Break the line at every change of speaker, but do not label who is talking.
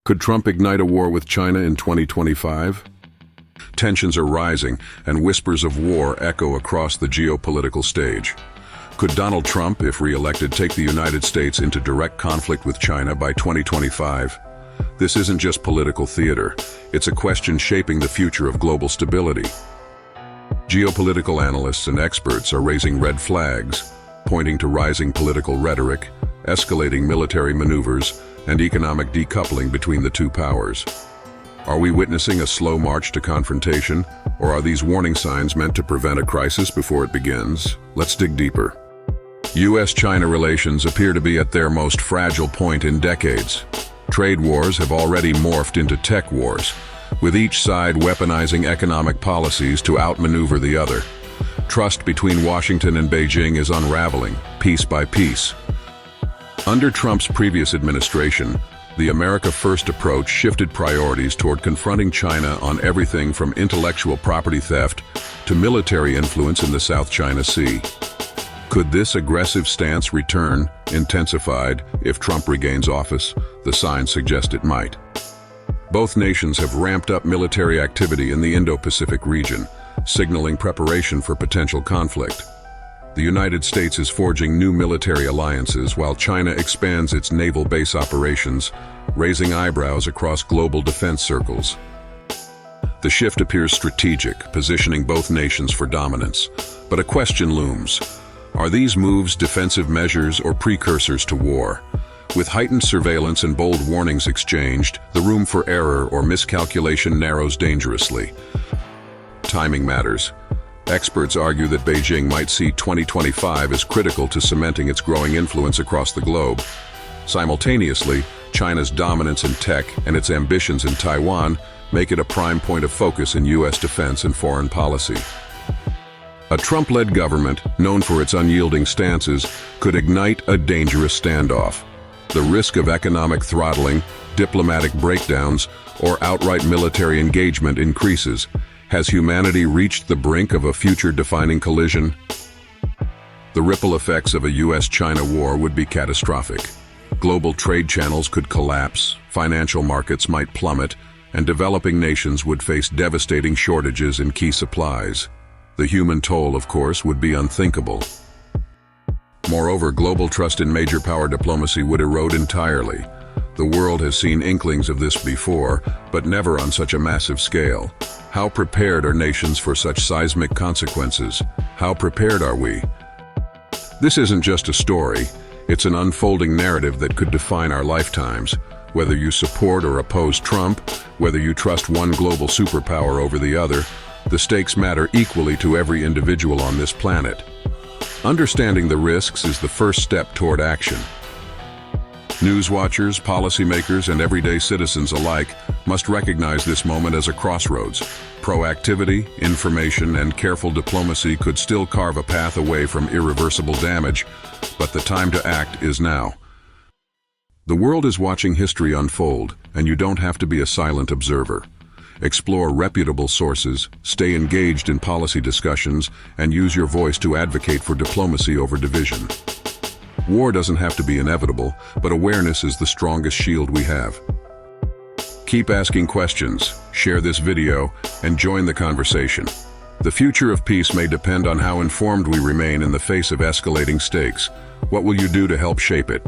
Could Trump ignite a war with China in 2025? Tensions are rising, and whispers of war echo across the geopolitical stage. Could Donald Trump, if re-elected, take the United States into direct conflict with China by 2025? This isn't just political theater. It's a question shaping the future of global stability. Geopolitical analysts and experts are raising red flags, pointing to rising political rhetoric, escalating military maneuvers, and economic decoupling between the two powers. Are we witnessing a slow march to confrontation, or are these warning signs meant to prevent a crisis before it begins? Let's dig deeper. U.S.-China relations appear to be at their most fragile point in decades. Trade wars have already morphed into tech wars, with each side weaponizing economic policies to outmaneuver the other. Trust between Washington and Beijing is unraveling, piece by piece. Under Trump's previous administration, the America First approach shifted priorities toward confronting China on everything from intellectual property theft to military influence in the South China Sea. Could this aggressive stance return, intensified, if Trump regains office? The signs suggest it might. Both nations have ramped up military activity in the Indo-Pacific region, signaling preparation for potential conflict. The United States is forging new military alliances while China expands its naval base operations, raising eyebrows across global defense circles. The shift appears strategic, positioning both nations for dominance. But a question looms. Are these moves defensive measures or precursors to war? With heightened surveillance and bold warnings exchanged, the room for error or miscalculation narrows dangerously. Timing matters. Experts argue that Beijing might see 2025 as critical to cementing its growing influence across the globe. Simultaneously, China's dominance in tech and its ambitions in Taiwan make it a prime point of focus in U.S. defense and foreign policy. A Trump-led government, known for its unyielding stances, could ignite a dangerous standoff. The risk of economic throttling, diplomatic breakdowns, or outright military engagement increases. Has humanity reached the brink of a future-defining collision? The ripple effects of a U.S.-China war would be catastrophic. Global trade channels could collapse, financial markets might plummet, and developing nations would face devastating shortages in key supplies. The human toll, of course, would be unthinkable. Moreover, global trust in major power diplomacy would erode entirely. The world has seen inklings of this before, but never on such a massive scale. How prepared are nations for such seismic consequences? How prepared are we? This isn't just a story, it's an unfolding narrative that could define our lifetimes. Whether you support or oppose Trump, whether you trust one global superpower over the other, the stakes matter equally to every individual on this planet. Understanding the risks is the first step toward action. News watchers, policymakers, and everyday citizens alike must recognize this moment as a crossroads. Proactivity, information, and careful diplomacy could still carve a path away from irreversible damage, but the time to act is now. The world is watching history unfold, and you don't have to be a silent observer. Explore reputable sources, stay engaged in policy discussions, and use your voice to advocate for diplomacy over division. War doesn't have to be inevitable, but awareness is the strongest shield we have. Keep asking questions, share this video, and join the conversation. The future of peace may depend on how informed we remain in the face of escalating stakes. What will you do to help shape it?